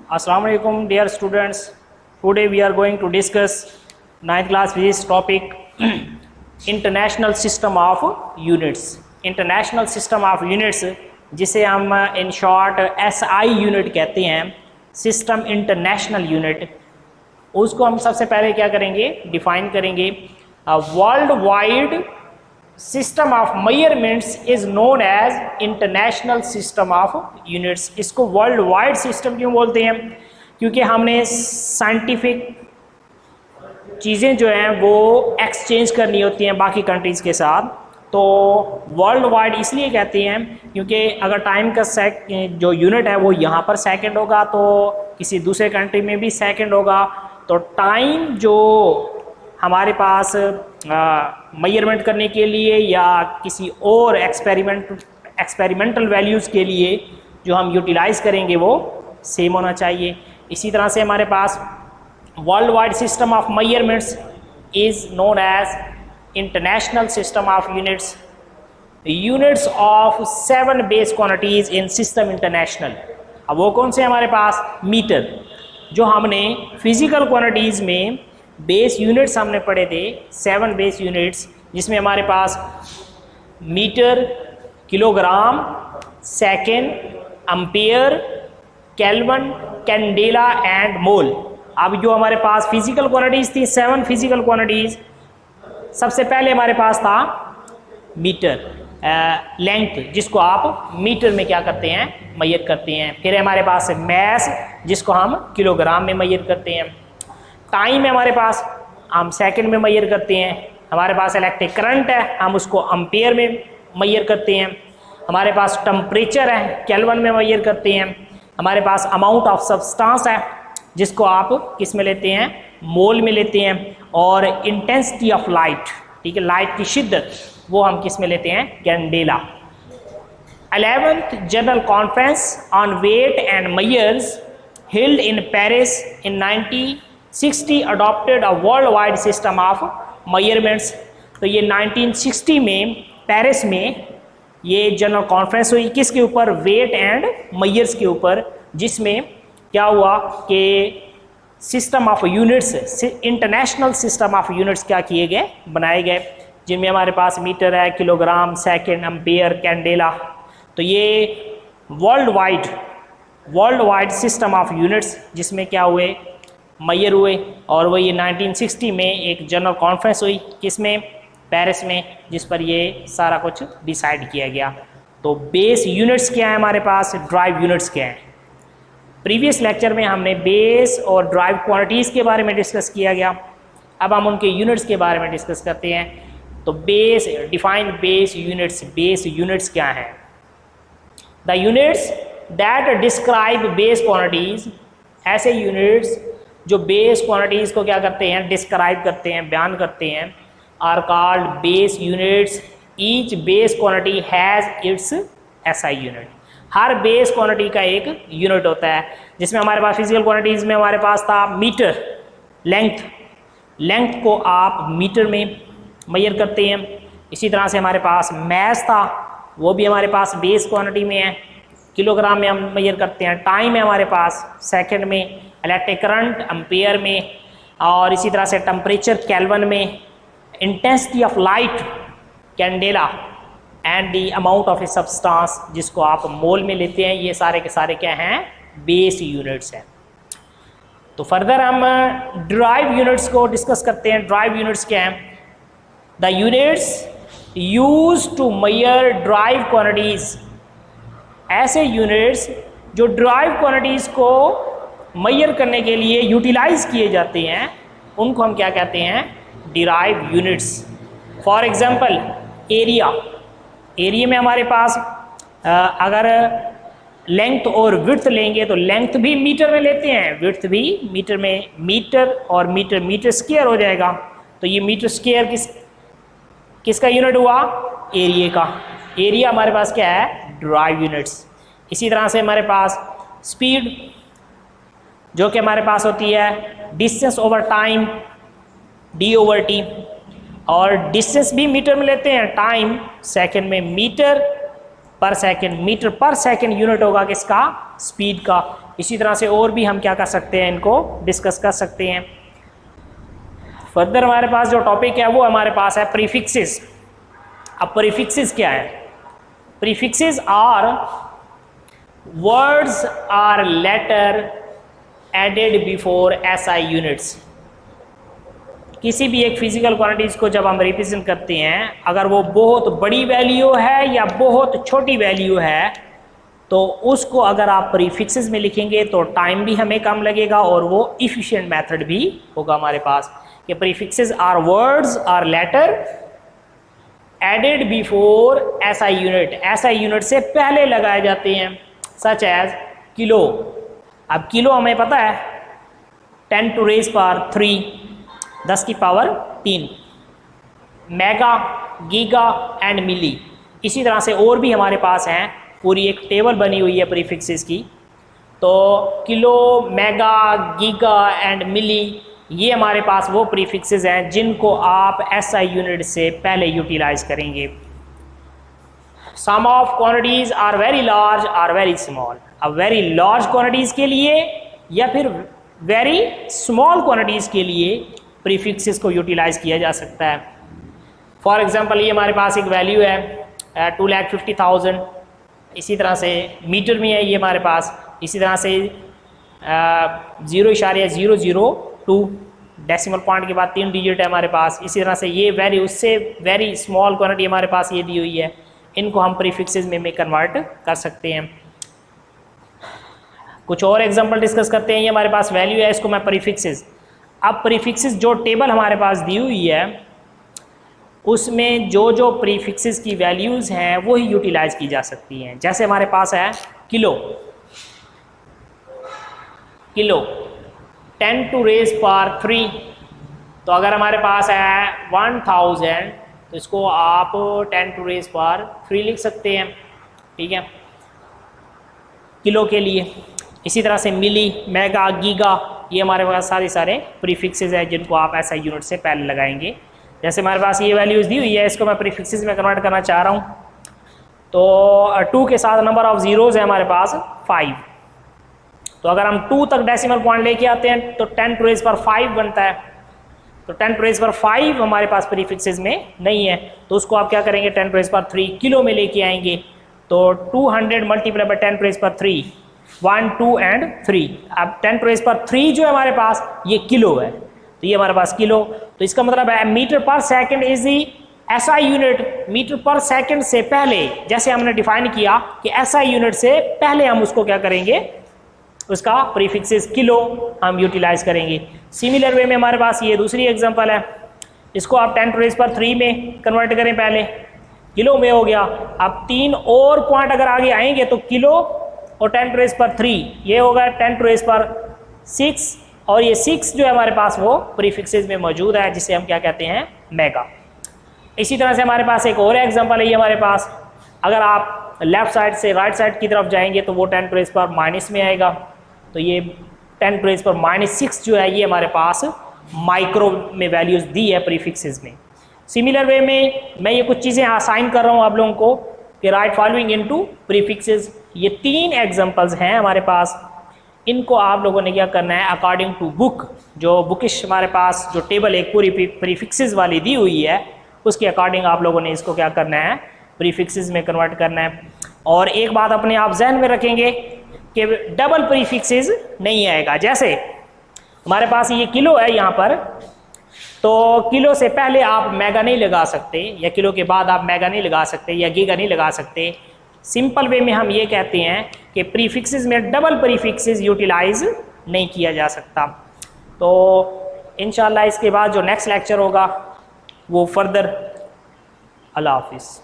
Assalamu alaikum dear students. Today we are going to discuss 9th class physics topic international system of units. International system of units जिसे हम in short SI unit कहते हैं, system international unit, उसको हम सबसे पहले क्या करेंगे, डिफाइन करेंगे. World wide system of measurements is known as international system of units. इसको वर्ल्ड वाइड सिस्टम क्यों बोलते हैं? क्योंकि हमने साइंटिफिक चीज़ें जो हैं वो एक्सचेंज करनी होती हैं बाकी कंट्रीज़ के साथ, तो वर्ल्ड वाइड इसलिए कहते हैं क्योंकि अगर टाइम का जो यूनिट है वो यहाँ पर सेकंड होगा तो किसी दूसरे कंट्री में भी सेकंड होगा, तो टाइम जो हमारे पास मेजरमेंट करने के लिए या किसी और एक्सपेरिमेंटल वैल्यूज़ के लिए जो हम यूटिलाइज़ करेंगे वो सेम होना चाहिए. इसी तरह से हमारे पास world wide system of measurements is known as international system of units. Units of 7 base quantities in system international. अब वो कौन से हमारे पास? मीटर. जो हमने फिजिकल क्वांटिटीज़ में बेस यूनिट्स हमने पढ़े थे, 7 बेस यूनिट्स, जिसमें हमारे पास metre, kilogram, second, ampere, kelvin, candela and mole. अब जो हमारे पास फिजिकल क्वांटिटीज़ थी, 7 फिजिकल क्वांटिटीज़, सबसे पहले हमारे पास था मीटर, लेंथ, जिसको आप मीटर में क्या करते हैं, मेजर करते हैं. फिर हमारे पास मैस, जिसको हम किलोग्राम में मेजर करते हैं. टाइम है हमारे पास, हम सेकंड में मेजर करते हैं. हमारे पास इलेक्ट्रिक करंट है, हम उसको एम्पियर में मेजर करते हैं. हमारे पास टेम्परेचर है, केल्विन में मेजर करते हैं. हमारे पास अमाउंट ऑफ सब्सटेंस है, जिसको आप किस में लेते हैं, मोल में लेते हैं. और इंटेंसिटी ऑफ लाइट, ठीक है, लाइट की शिद्दत, वो हम किस में लेते हैं, candela. 11th general conference on weight and measures held in Paris in 1960 adopted a worldwide system of measurements. तो ये 1960 में पेरिस में ये जनरल कॉन्फ्रेंस हुई, किसके ऊपर, वेट एंड मेजर्स के ऊपर, जिसमें क्या हुआ कि system of units, international system of units क्या किए गए, बनाए गए, जिनमें हमारे पास मीटर है, किलोग्राम, सेकेंड, एम्पियर, कैंडेला. तो ये world wide system of units, जिसमें क्या हुए, मेजर हुए. और वो ये 1960 में एक जनरल कॉन्फ्रेंस हुई, किसमें, पेरिस में, जिस पर ये सारा कुछ डिसाइड किया गया. तो बेस यूनिट्स क्या है हमारे पास, ड्राइव यूनिट्स क्या हैं. प्रीवियस लेक्चर में हमने बेस और ड्राइव क्वांटिटीज़ के बारे में डिस्कस किया गया. अब हम उनके यूनिट्स के बारे में डिस्कस करते हैं. तो base, define base units. Base units क्या हैं? The units that describe base quantities, ऐसे यूनिट्स जो बेस क्वांटिटीज़ को क्या करते हैं, डिस्क्राइब करते हैं, बयान करते हैं, are called base units. Each base quantity has its SI unit. हर बेस क्वांटिटी का एक यूनिट होता है, जिसमें हमारे पास फिजिकल क्वांटिटीज़ में हमारे पास था मीटर, लेंथ को आप मीटर में मेजर करते हैं. इसी तरह से हमारे पास मैस था, वो भी हमारे पास बेस क्वांटिटी में है, किलोग्राम में हम मेजर करते हैं. टाइम है हमारे पास सेकंड में, इलेक्ट्रिक करंट एम्पियर में, और इसी तरह से टेम्परेचर केल्विन में, intensity of light candela, and the amount of a substance, जिसको आप मोल में लेते हैं. ये सारे के सारे क्या हैं, बेस यूनिट्स हैं. तो फर्दर हम ड्राइव यूनिट्स को डिस्कस करते हैं. ड्राइव यूनिट्स क्या हैं? The units used to measure derived quantities. ऐसे यूनिट्स जो ड्राइव क्वांटिटीज़ को मेजर करने के लिए यूटिलाइज किए जाते हैं, उनको हम क्या कहते हैं, derive units. For example area में हमारे पास अगर लेंथ और विड्थ लेंगे तो लेंथ भी मीटर में लेते हैं, विड्थ भी मीटर में. मीटर और मीटर स्क्वायर हो जाएगा. तो ये मीटर स्क्वायर किसका यूनिट हुआ, एरिया का. एरिया हमारे पास क्या है, ड्राइव यूनिट्स. इसी तरह से हमारे पास स्पीड, जो कि हमारे पास होती है डिस्टेंस ओवर टाइम, d/t, और डिस्टेंस भी मीटर में लेते हैं, टाइम सेकंड में, मीटर पर सेकंड यूनिट होगा किसका, स्पीड का. इसी तरह से और भी हम क्या कर सकते हैं, इनको डिस्कस कर सकते हैं। फर्दर हमारे पास जो टॉपिक है वो हमारे पास है प्रीफिक्सेस। अब प्रीफिक्सेस क्या है? Prefixes are words or letter added before SI units. किसी भी एक फिजिकल क्वांटिटीज को जब हम रिप्रेजेंट करते हैं, अगर वो बहुत बड़ी वैल्यू है या बहुत छोटी वैल्यू है, तो उसको अगर आप प्रीफिक्सेस में लिखेंगे तो टाइम भी हमें कम लगेगा और वो इफिशिएंट मेथड भी होगा हमारे पास। कि prefixes are words or letter added before SI unit, SI unit से पहले लगाए जाते हैं। Such as kilo. अब किलो हमें पता है 10 टू रेज पावर 3, 10 की पावर 3, मेगा, गीगा एंड मिली। इसी तरह से और भी हमारे पास हैं, पूरी एक टेबल बनी हुई है प्रीफिक्सेस की। तो किलो, मेगा, गीगा एंड मिली, ये हमारे पास वो प्रीफिक्सेस हैं जिनको आप एसआई यूनिट से पहले यूटिलाइज करेंगे। Some of quantities are very large are very small. अब वेरी लार्ज क्वांटिटीज के लिए या फिर वेरी स्मॉल क्वांटिटीज के लिए प्रीफिक्सेस को यूटिलाइज किया जा सकता है। फॉर एग्जांपल ये हमारे पास एक वैल्यू है 2,50,000। इसी तरह से मीटर में है ये हमारे पास। इसी तरह से 0.002 डेसिमल पॉइंट के बाद 3 डिजिट है हमारे पास। इसी तरह से ये वेरी, उससे वेरी स्मॉल क्वांटिटी हमारे पास ये दी हुई है। इनको हम प्रीफिक्सेस में कन्वर्ट कर सकते हैं। कुछ और एग्जांपल डिस्कस करते हैं। ये हमारे पास वैल्यू है, इसको मैं प्रीफिक्सेस। अब प्रीफिक्सेस जो टेबल हमारे पास दी हुई है उसमें जो जो प्रीफिक्सेस की वैल्यूज़ हैं वो ही यूटिलाइज की जा सकती हैं। जैसे हमारे पास है kilo, kilo 10 to raise power 3। तो अगर हमारे पास है 1000 तो इसको आप 10 टू रेज पावर 3 लिख सकते हैं। ठीक है, किलो के लिए। इसी तरह से मिली, मेगा, गीगा, ये हमारे पास सारे प्रीफिक्सेस हैं जिनको आप ऐसा यूनिट से पहले लगाएंगे। जैसे हमारे पास ये वैल्यूज़ दी हुई है, इसको मैं प्रीफिक्सेस में कन्वर्ट करना चाह रहा हूँ। तो 2 के साथ नंबर ऑफ ज़ीरोज़ है हमारे पास 5। तो अगर हम 2 तक डेसिमल पॉइंट लेके आते हैं तो 10 टू रेज पर 5 बनता है। तो 10 टू रेज पर 5 हमारे पास प्रीफिक्सेस में नहीं है, तो उसको आप क्या करेंगे, 10 टू रेज पर 3 किलो में लेके आएंगे। तो 200 मल्टीप्लाई बाई 10 टू रेज पर 3, 1, 2 एंड 3। अब 10 टू रेज पर 3 जो है हमारे पास ये किलो है, तो ये हमारे पास किलो। तो इसका मतलब है metre per second is the SI unit. Metre per second से पहले, जैसे हमने डिफाइन किया कि एसआई यूनिट से पहले हम उसको क्या करेंगे, उसका प्रीफिक्सेस किलो हम यूटिलाइज करेंगे। सिमिलर वे में हमारे पास ये दूसरी एग्जांपल है, इसको आप 10 टू रेज पर 3 में कन्वर्ट करें, पहले किलो में हो गया। अब 3 और पॉइंट अगर आगे आएंगे तो किलो और 10 टू रेज पर 3 ये होगा 10 टू रेज पर 6, और ये 6 जो है हमारे पास वो प्रीफिक्सेस में मौजूद है, जिसे हम क्या कहते हैं, मेगा। इसी तरह से हमारे पास एक और एग्जांपल है ये हमारे पास, अगर आप लेफ्ट साइड से राइट साइड की तरफ जाएंगे तो वो 10 टू रेज पर माइनस में आएगा। तो ये 10 टू रेज पर -6 जो है ये हमारे पास माइक्रो में वैल्यूज़ दी है प्रीफिक्सेस में। सिमिलर वे में मैं ये कुछ चीज़ें असाइन कर रहा हूँ आप लोगों को कि राइट फॉलोइंग इनटू प्रीफिक्सेस। ये 3 एग्जांपल्स हैं हमारे पास। इनको आप लोगों ने क्या करना है, अकॉर्डिंग टू बुक, जो बुकिश हमारे पास जो टेबल एक पूरी प्रीफिक्सेस वाली दी हुई है उसके अकॉर्डिंग आप लोगों ने इसको क्या करना है, प्रीफिक्सेस में कन्वर्ट करना है। और एक बात अपने आप जहन में रखेंगे कि डबल प्रीफिक्सेस नहीं आएगा। जैसे हमारे पास ये किलो है यहाँ पर, तो किलो से पहले आप मेगा नहीं लगा सकते, या किलो के बाद आप मेगा नहीं लगा सकते, या गीगा नहीं लगा सकते। सिंपल वे में हम ये कहते हैं कि प्रीफिक्सेस में डबल प्रीफिक्सेस यूटिलाइज नहीं किया जा सकता। तो इंशाल्लाह इसके बाद जो नेक्स्ट लेक्चर होगा वो फर्दर। अल्लाह हाफिज़।